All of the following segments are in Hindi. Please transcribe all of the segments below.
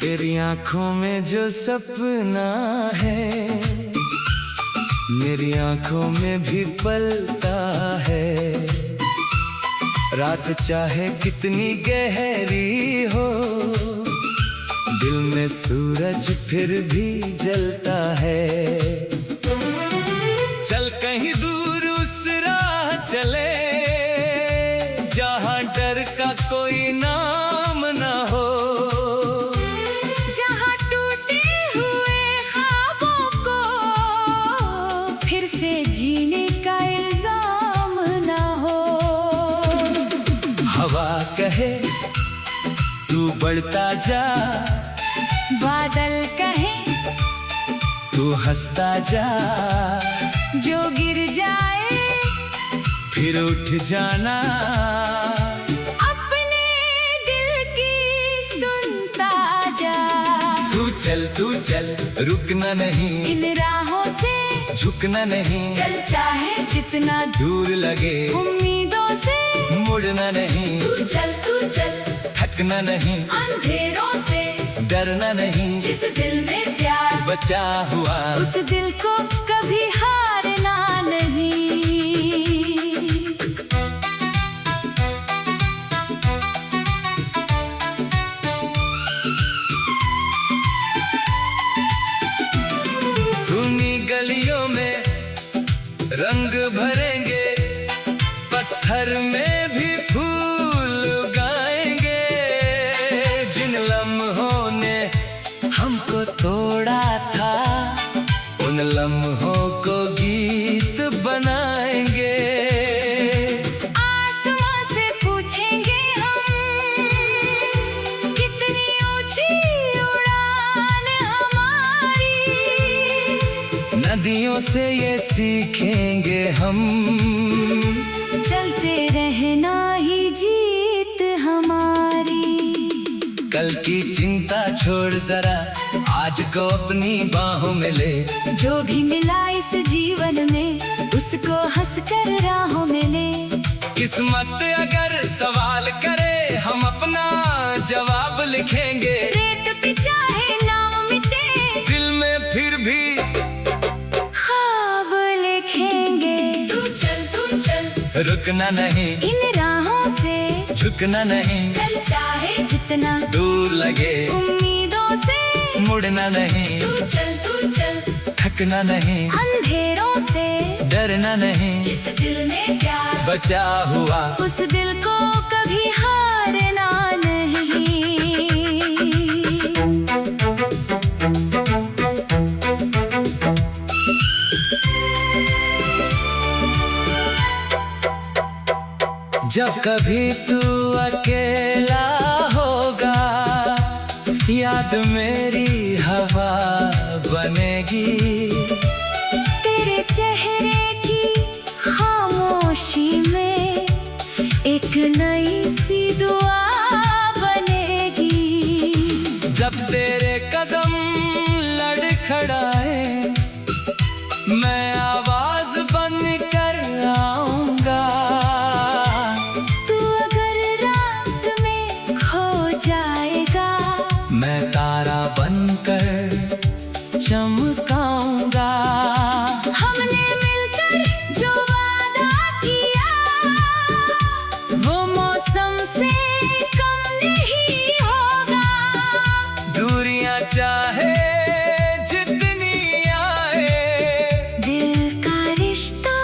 तेरी आंखों में जो सपना है मेरी आंखों में भी पलता है। रात चाहे कितनी गहरी हो दिल में सूरज फिर भी जलता है। चल कहीं दूर उस राह चले जहां डर का कोई नाम ना हो, जीने का इल्जाम ना हो। हवा कहे तू बढ़ता जा, बादल कहे तू हंसता जा, जो गिर जाए फिर उठ जाना, अपने दिल की सुनता जा। तू चल रुकना नहीं, इन राहों से झुकना नहीं, कल चाहे जितना दूर लगे उम्मीदों से मुड़ना नहीं। तू चल थकना नहीं, अंधेरों से डरना नहीं, जिस दिल में प्यार बचा हुआ उस दिल को कभी हारना नहीं। सुनी गलियों में रंग भरेंगे, पत्थर में भी फूल उगाएंगे। जिन लम्हों ने हमको तोड़ा था उन लम्हों को गीत बनाएंगे। आसमां से पूछेंगे हम कितनी ऊंची उड़ान हमारी, नदियों से ये सीखेंगे हम चलते रहना ही जीत हमारी। कल की चिंता छोड़ जरा आज को अपनी बाहों में ले, जो भी मिला इस जीवन में उसको हंसकर राहों में ले। किस्मत अगर सवाल करे हम अपना जवाब लिखेंगे। रेत पे चाहे नाम मिटे दिल में फिर भी ख्वाब लिखेंगे। तू चल रुकना नहीं, इन राहों से झुकना नहीं, कल चाहे जितना दूर लगे उम्मीदों से मुड़ना नहीं। तू चल थकना नहीं, अंधेरों से डरना नहीं, जिस दिल में प्यार बचा हुआ उस दिल को कभी हारना नहीं। जब कभी तू अकेला होगा याद मेरी हवा बनेगी। तेरे चेहरे की खामोशी में एक नई सी दुआ बनेगी। जब तेरे कदम लड़खड़ाए मैं आवाज बन कर आऊंगा। तू अगर रात में खो जाएगा मैं तारा बनकर चमकाऊंगा। हमने मिलकर जो वादा किया वो मौसम से कम नहीं होगा। दूरियां चाहे जितनी आए दिल का रिश्ता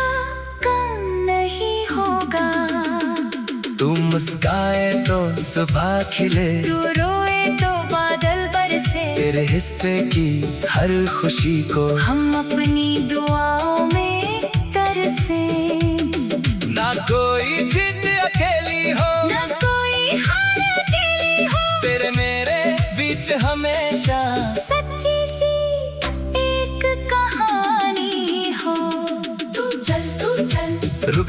कम नहीं होगा। तू मुस्काए तो सुबह खिले, तू रोए तो बादल बरसे। तेरे हिस्से की हर खुशी को हम अपनी दुआओं में तरसे। ना कोई जिद अकेली हो न कोई हार अकेली हो। तेरे मेरे बीच हमेशा सच्ची सी एक कहानी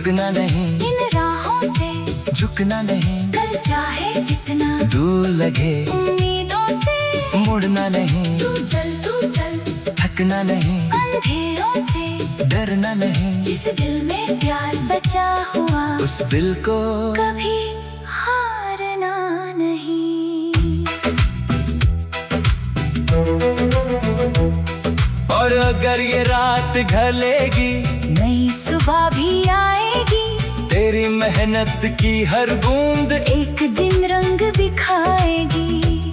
रुकना नहीं, इन राहों से झुकना नहीं, कल चाहे जितना दूर लगे उम्मीदों से मुड़ना नहीं, तू चल थकना नहीं, अंधेरों से डरना नहीं, जिस दिल में प्यार बचा हुआ उस दिल को कभी हारना नहीं। और अगर ये रात ढलेगी, नई सुबह भी आएगी, तेरी मेहनत की हर बूंद एक दिन रंग दिखाएगी।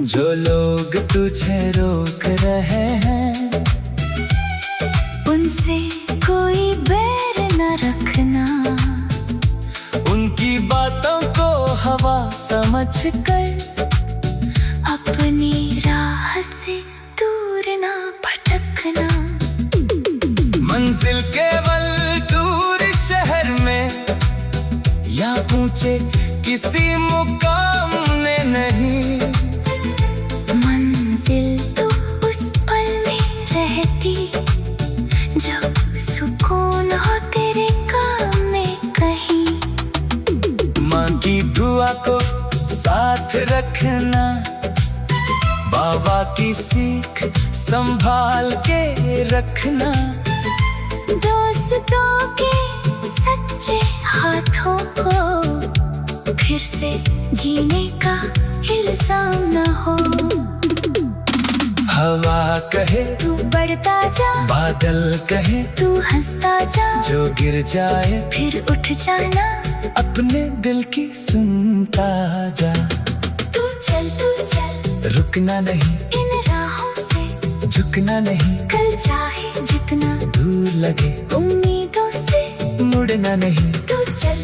जो लोग तुझे रोक रहे हैं, उनसे कोई बैर न रखना, उनकी बातों को हवा समझ कर अपनी राह से दूर ना भटकना। मंजिल केवल दूर शहर में या ऊंचे किसी मुकाम में नहीं, मंजिल तो उस पल में रहती जब सुकून हो तेरे काम में कहीं। माँ की दुआ को साथ रखना, बाबा की सीख संभाल के रखना, दोस्तों के सच्चे हाथों को फिर से जीने का इल्जाम न हो। हवा कहे तू बढ़ता जा, बादल कहे तू हंसता जा, जो गिर जाए फिर उठ जाना, अपने दिल की सुनता जा। तू चल रुकना नहीं, इन राहों से झुकना नहीं, कल चाहे जितना दूर लगे उम्मीदों से मुड़ना नहीं, तू चल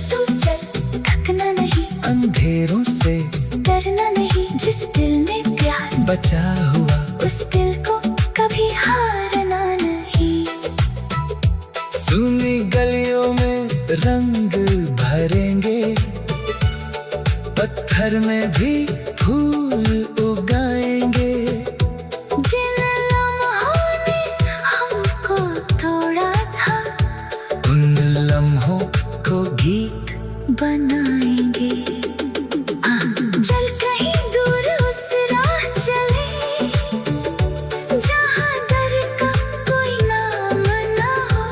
थकना नहीं, अंधेरों से डरना नहीं, जिस दिल में प्यार बचा हुआ उस दिल को कभी हारना नहीं। सुनी गलियों में रंग भरेंगे, पत्थर में भी फूल उगाएंगे, जिन लम्हों ने हमको तोड़ा था, उन लम्हों को गीत बनाएंगे। चल कहीं दूर उस राह चले, जहाँ डर का कोई नाम ना हो,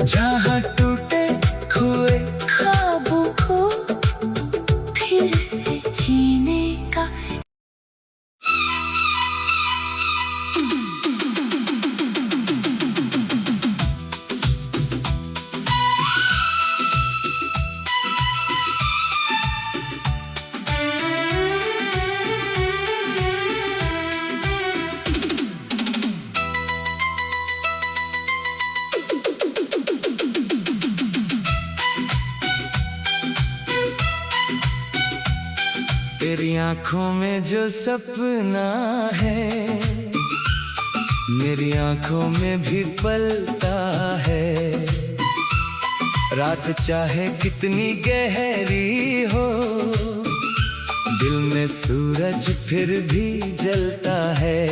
जहाँ टूटे हुए ख्वाबों को फिर से जीने का। तेरी आंखों में जो सपना है, मेरी आंखों में भी पलता है। रात चाहे कितनी गहरी हो, दिल में सूरज फिर भी जलता है।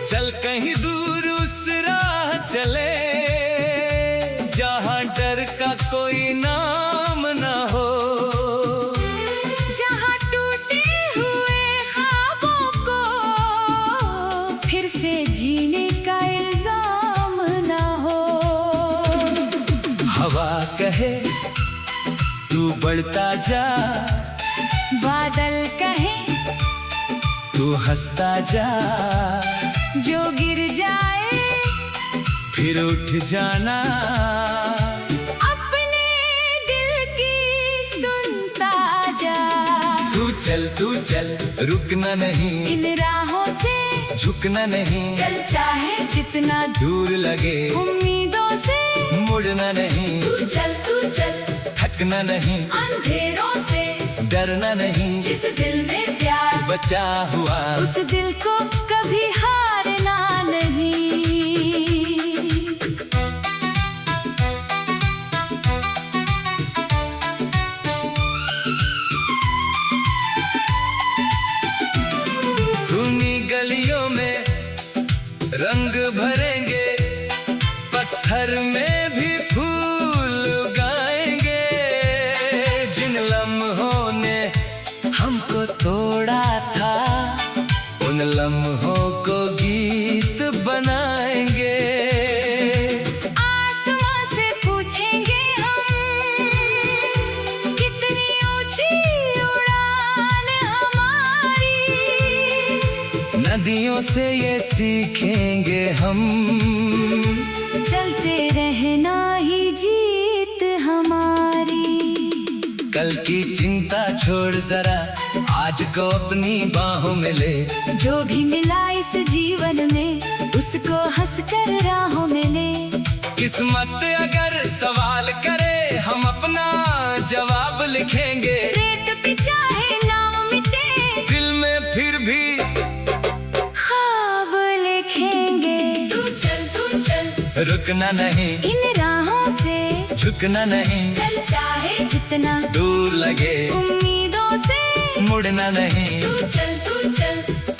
चल कहीं दूर उस राह चले, जहाँ डर का कोई नाम ना हो, जहाँ टूटे हुए ख्वाबों को फिर से जीने का इल्जाम ना हो। हवा कहे तू बढ़ता जा, बादल कहे तू हंसता जा, जो गिर जाए फिर उठ जाना, अपने दिल की सुनता जा। तू चल रुकना नहीं, इन राहों से झुकना नहीं, कल चाहे जितना दूर लगे उम्मीदों से मुड़ना नहीं, तू चल थकना नहीं, अंधेरों से डरना नहीं, जिस दिल में प्यार बचा हुआ उस दिल को कभी हारना नहीं। सुनी गलियों में रंग भरेंगे, घर में भी फूल उगाएंगे। जिन लम्हों ने हमको तोड़ा था, उन लम्हों को गीत बनाएंगे। आसमां से पूछेंगे हम, कितनी ऊंची उड़ान हमारी। नदियों से ये सीखेंगे हम, चलते रहना ही जीत हमारी। कल की चिंता छोड़ जरा, आज को अपनी बाहों में ले। जो भी मिला इस जीवन में, उसको हंस कर राहों में ले। किस्मत अगर सवाल करे, हम अपना जवाब लिखेंगे। रेत पे चाहे नाम मिटे, दिल में फिर भी ख्वाब लिखेंगे। तू चल रुकना नहीं, इन राहों से झुकना नहीं। कल चाहे जितना दूर लगे, उम्मीदों से मुड़ना नहीं। तू चल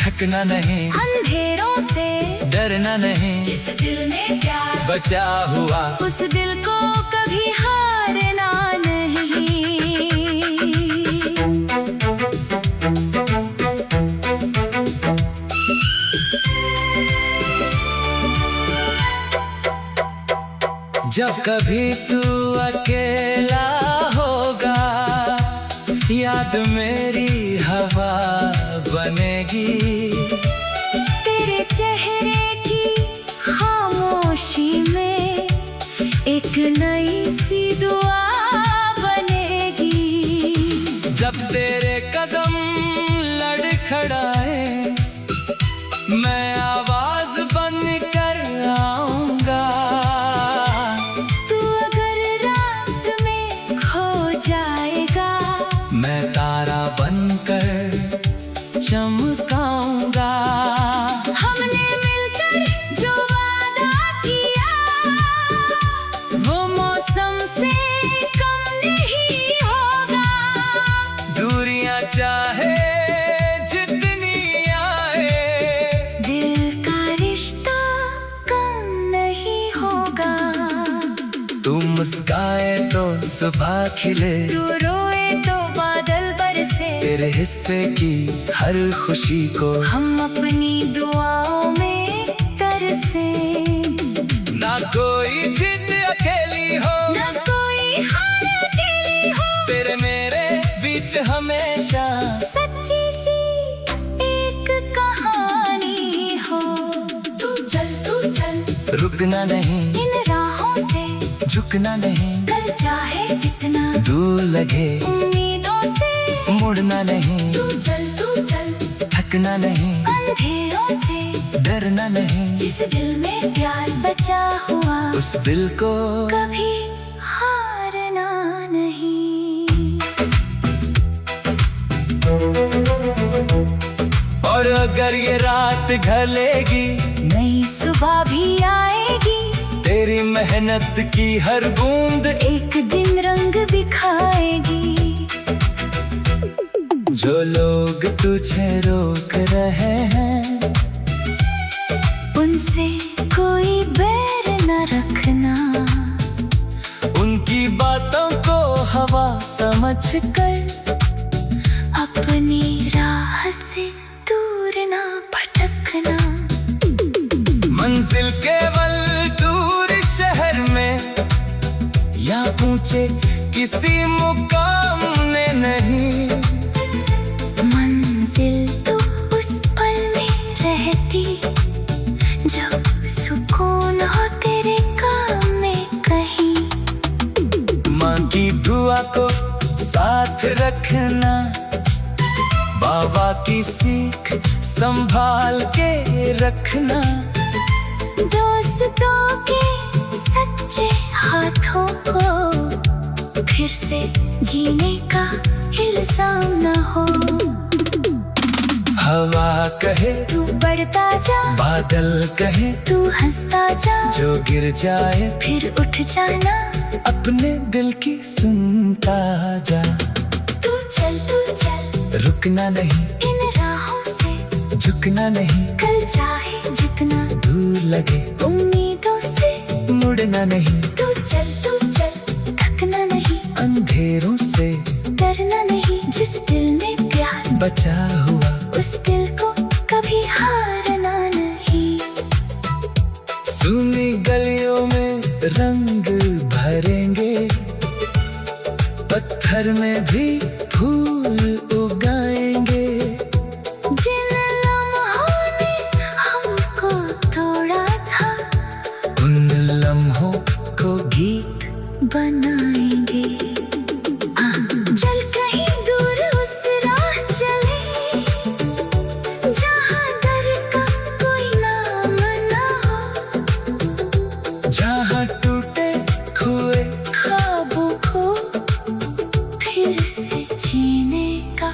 थकना नहीं, अंधेरों से डरना नहीं। जिस दिल में प्यार बचा हुआ, उस दिल को कभी हारना नहीं। जब कभी तू अकेला होगा, याद मेरी हवा बनेगी। तेरे चेहरे की खामोशी में एक नई सी दुआ बनेगी। जब तेरे कदम लड़खड़ाए, मैं आवाज बन कर आऊंगा। तू अगर रात में खो जाएगा, मैं तारा बनकर चमकाऊंगा। हमने मिलकर जो वादा किया, वो मौसम से कम नहीं होगा। दूरियां चाहे जितनी आए, दिल का रिश्ता कम नहीं होगा। तू मुस्काए तो सुबह खिले, तू रोए तो बादल बरसे। तेरे हिस्से की हर खुशी को हम अपनी दुआओं में तरसे। ना कोई जिद अकेली हो, न कोई हार अकेली हो। तेरे मेरे बीच हमेशा सच्ची सी एक कहानी हो। तू चल रुकना नहीं, इन राहों से झुकना नहीं। कल चाहे जितना दूर लगे, उम्मीदों से मुड़ना नहीं। तू चल थकना नहीं, अंधेरों से डरना नहीं। जिस दिल में प्यार बचा हुआ, उस दिल को कभी हारना नहीं। और अगर ये रात ढलेगी, नई सुबह भी आएगी। तेरी मेहनत की हर बूंद एक दिन रंग दिखाएगी। जो लोग तुझे रोक रहे हैं, उनसे कोई बैर न रखना। उनकी बातों को हवा समझ कर अपनी राह से दूर ना भटकना। मंजिल केवल दूर शहर में या ऊंचे किसी मुकाम ने नहीं। मंजिल तो उस पल में रहती, जब सुकून हो तेरे काम में कहीं। माँ की दुआ को साथ रखना, बाबा की सीख संभाल के रखना। दोस्तों के सच्चे हाथों को फिर से जीने का इल्जाम न हो। हवा कहे तू बढ़ता जा, बादल कहे तू हंसता जा। जो गिर जाए फिर उठ जाना, अपने दिल की सुनता जा। तू चल रुकना नहीं, इन राहों से झुकना नहीं। कल चाहे जितना दूर लगे, उम्मीदों से मुड़ मुड़ना नहीं, तू चल थकना नहीं, अंधेरों से डरना नहीं। जिस दिल में प्यार बचा हुआ उस दिल को कभी हारना नहीं। सुनी गलियों में रंग भरेंगे, पत्थर में भी फूल उगाएंगे। जिन लम्हों ने हमको तोड़ा था उन लम्हों को गीत बनाएंगे। चल कहीं दूर उस राह चले जहाँ डर का कोई नाम ना हो, जहाँ टूटे हुए ख्वाबों को फिर से जीने का।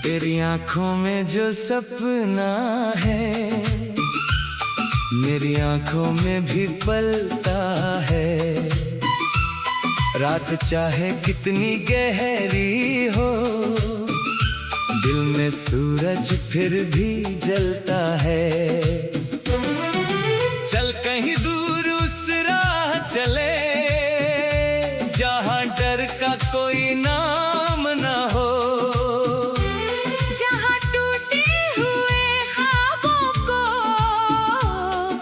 तेरी आंखों में जो सपना है मेरी आंखों में भी पलता है। रात चाहे कितनी गहरी हो दिल में सूरज फिर भी जलता है। चल कहीं दूर उस राह चले जहाँ डर का कोई नाम ना हो, जहाँ टूटे हुए ख्वाबों को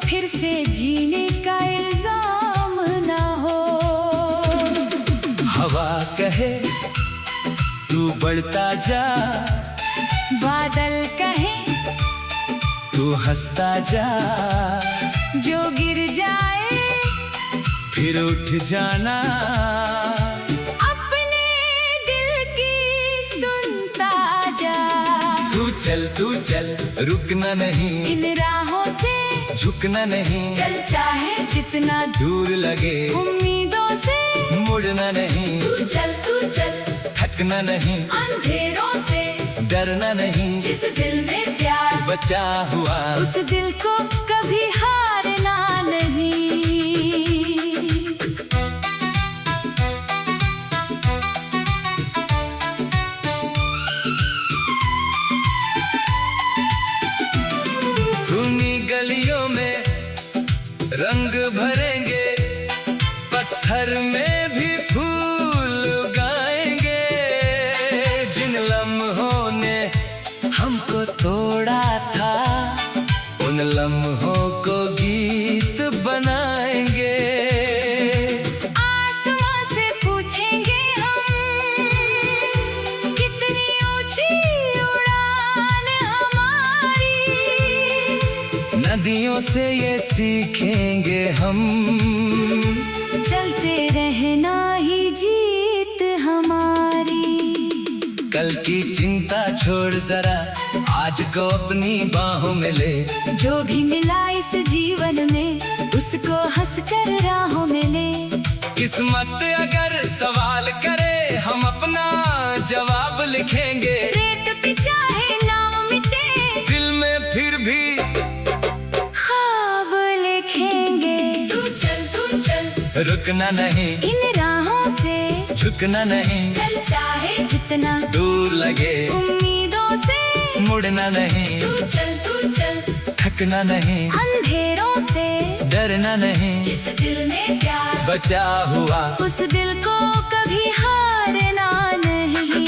फिर से जीने का इल्जाम ना हो। हवा कहे तू बढ़ता जा, बादल कहे तू हंसता जा, जो गिर जाए फिर उठ जाना। अपने दिल की सुनता जा। तू चल रुकना नहीं, इन राहों से झुकना नहीं। चल चाहे जितना दूर लगे उम्मीदों से मुड़ना नहीं, तू चल थकना नहीं, अंधेरों से डरना नहीं। जिस दिल में प्यार बचा हुआ उस दिल को कभी हारना नहीं। सुनी गलियों में रंग भरेंगे, पत्थर में भी फूल उगाएंगे। जिन लम्हों ने हमको तोड़ा था उन लम्हों को गीत बनाएंगे। आसमां से पूछेंगे हम कितनी ऊंची उड़ान हमारी। नदियों से ये सीखेंगे हम चलते रहना ही जीत हमारी। कल की चिंता छोड़ जरा आज को अपनी बाहों में ले। जो भी मिला इस जीवन में उसको हंसकर राहों में ले। किस्मत अगर सवाल करे हम अपना जवाब लिखेंगे। रेत पे चाहे नाम मिटे दिल में फिर भी ख्वाब लिखेंगे। तू चल रुकना नहीं, इन राहों से झुकना नहीं। चल चाहे जितना दूर लगे उम्मीदों से मुड़ना नहीं, तू चल थकना नहीं, अंधेरों से डरना नहीं। जिस दिल में प्यार बचा हुआ उस दिल को कभी हारना नहीं।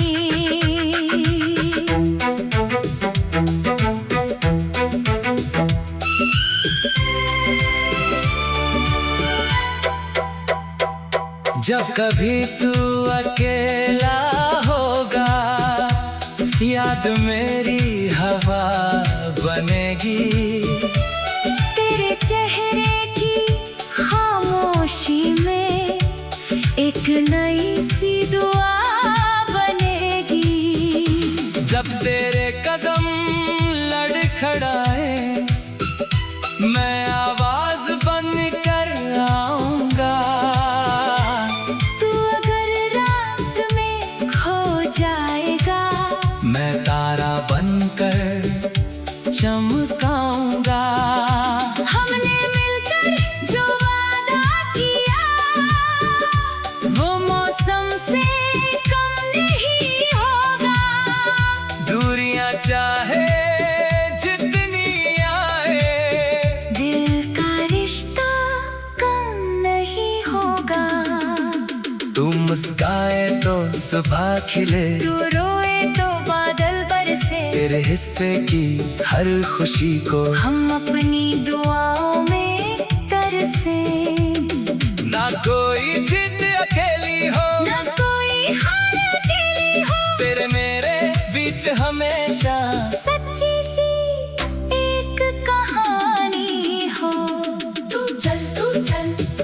जब कभी तू अकेला होगा याद मेरी हवा बनेगी। तेरे चेहरे की खामोशी में एक नई सी दुआ बनेगी। जब तेरे कदम लड़खड़ाए मैं आवाज बन कर आऊंगा। चमकाऊंगा। हमने मिलकर जो वादा किया वो मौसम से कम नहीं होगा। दूरियां चाहे जितनी आए, दिल का रिश्ता कम नहीं होगा। तू मुस्काए तो सुबह खिले, तू रोए तो बादल बरसे। तेरे हिस्से की हर खुशी को हम अपनी दुआओं में तरसे। ना कोई जिद अकेली हो, ना कोई हार अकेली हो। तेरे मेरे बीच हमेशा सच्ची सी एक कहानी हो। तू चल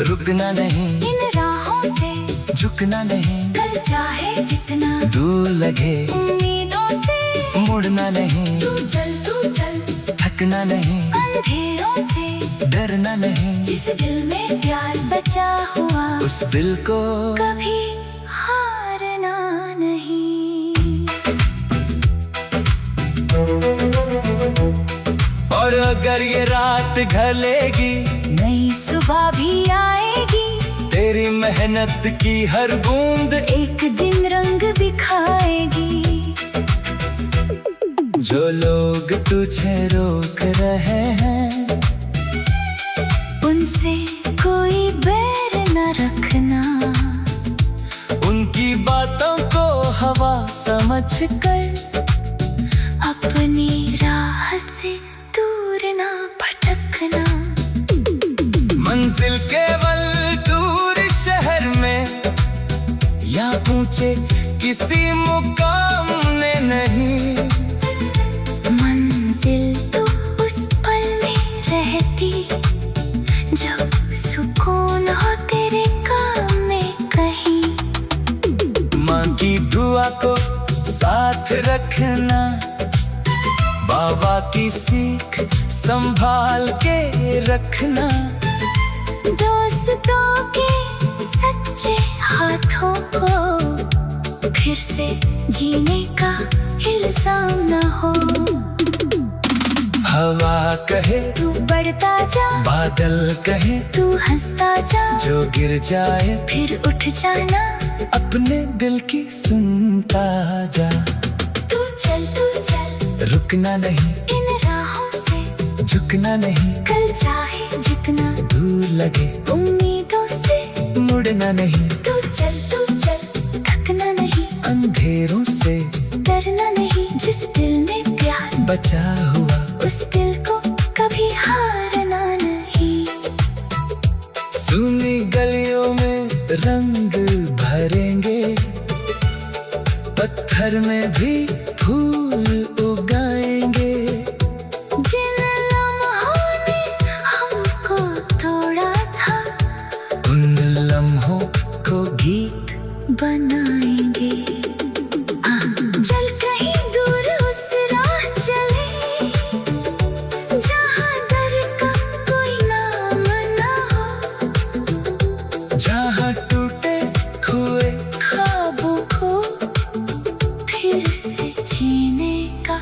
रुकना नहीं, इन राहों से झुकना नहीं, कल चाहे जितना दूर लगे उम्मीदों से मुड़ना नहीं, तू चल थकना नहीं, अंधेरों से डरना नहीं। जिस दिल में प्यार बचा हुआ उस दिल को कभी हारना नहीं। और अगर ये रात ढलेगी, नई सुबह भी आएगी। तेरी मेहनत की हर बूंद एक दिन रंग दिखाएगी। जो लोग तुझे रोक रहे हैं, उनसे कोई बैर न रखना। उनकी बातों को हवा समझ कर अपनी राह से दूर ना भटकना। मंजिल केवल दूर शहर में या ऊंचे किसी मुकाम ने नहीं। मंजिल तो उस पल में रहती जब सुकून हो तेरे काम में कहीं। माँ की दुआ को साथ रखना, बाबा की सीख संभाल के रखना। दोस्तों के सच्चे हाथों को फिर से जीने का इल्जाम न हो। हवा कहे तू बढ़ता जा, बादल कहे तू हंसता जा। जो गिर जाए फिर उठ जाना, अपने दिल की सुनता जा। तू चल रुकना नहीं, इन राहों से झुकना नहीं, कल चाहे जितना दूर लगे उम्मीदों से मुड़ना नहीं। तू चल थकना नहीं, अंधेरों से डरना नहीं। जिस दिल में प्यार बचा हुआ उस दिल को कभी हारना नहीं। सुनी गलियों में रंग भरेंगे, पत्थर में भी फूल उगाएंगे। जिन लम्हों ने हमको तोड़ा था, उन लम्हों को गीत बनाएंगे। चल कहीं दूर उस राह चले जहाँ डर का कोई नाम ना हो। जहाँ टूटे हुए ख्वाबों को फिर से जीने का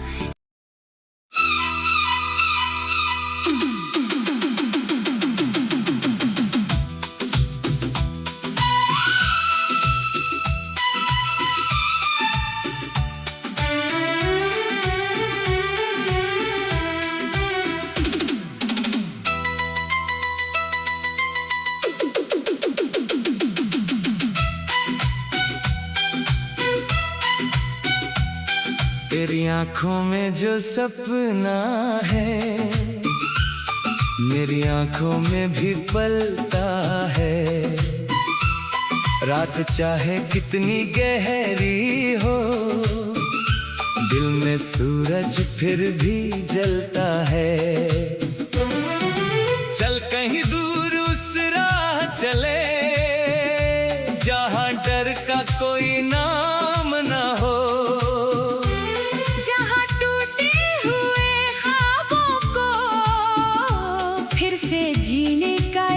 तेरी आंखों में जो सपना है, मेरी आंखों में भी पलता है। रात चाहे कितनी गहरी हो, दिल में सूरज फिर भी जलता है। चल कहीं दूर उस राह चले जहाँ डर का कोई नाम ना हो। जहाँ टूटे हुए ख्वाबों को फिर से जीने का